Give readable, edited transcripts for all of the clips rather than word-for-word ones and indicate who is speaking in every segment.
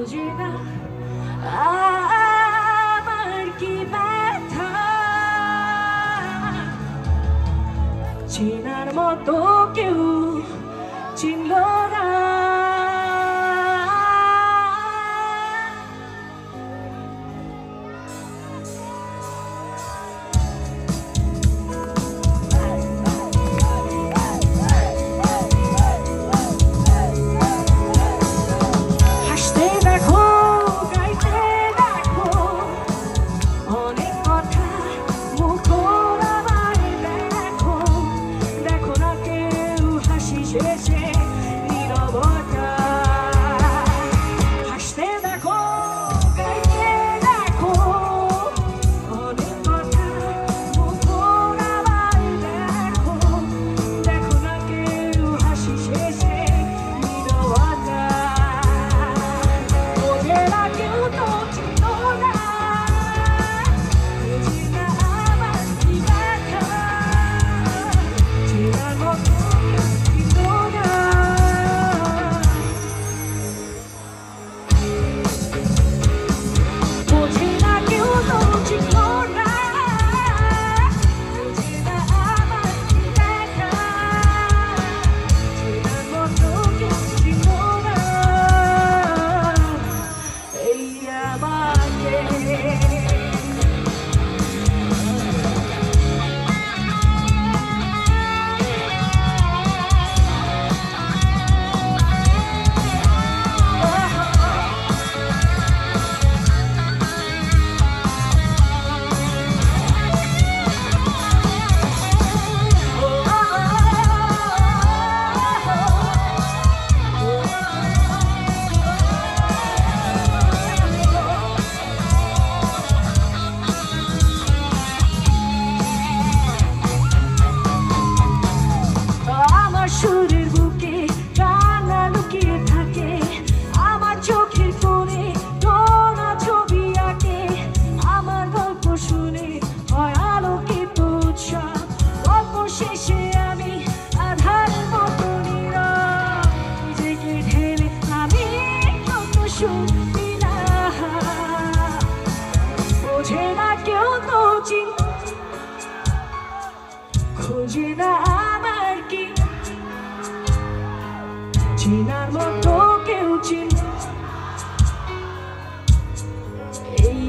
Speaker 1: বুঝি না আমার কি ব্যথা, চেনার মতো কেউ চিনল না। সুরের বুকে কান্না লুকিয়ে থাকে, আমার চোখের কোণে তোরা ছবি আঁকে, আমার গল্প শুনে হয় আলোকিত উৎসব, গল্প শেষে আমি আধারের মতো নীরব, নিজেকে ঢেলে আমি কত শুনবি না, বোঝে না কেউ তো খুঁজে না আমার কি চেনার মতো কেউ চিন এই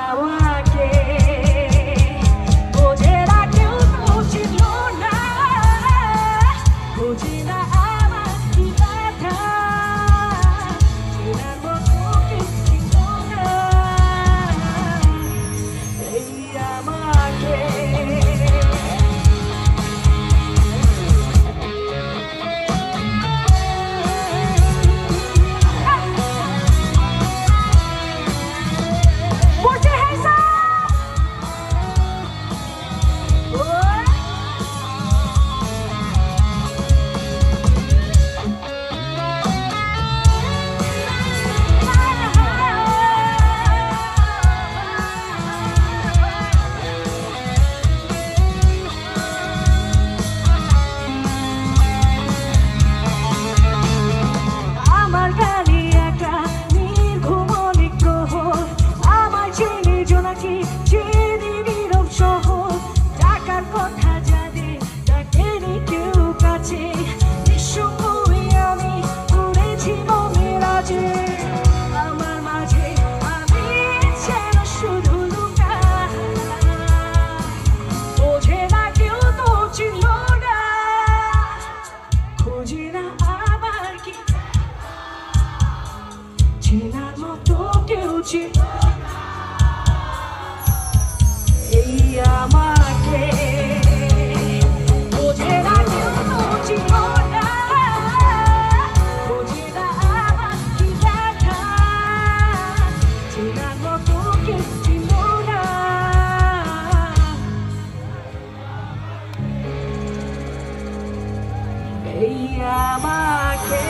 Speaker 1: আমাকে, বোঝে না কেউ তো চিনল না, বোঝে না আমার কি ব্যথা, চেনার মতো কেউ চিনল না এই আমাকে। চেনার মতো কেউ চিনল না এই আমাকে, বোঝে না কেউ তো চিনল না, বোঝে না আমার কি ব্যথা, চেনার মতো কেউ চিনল না এই আমাকে।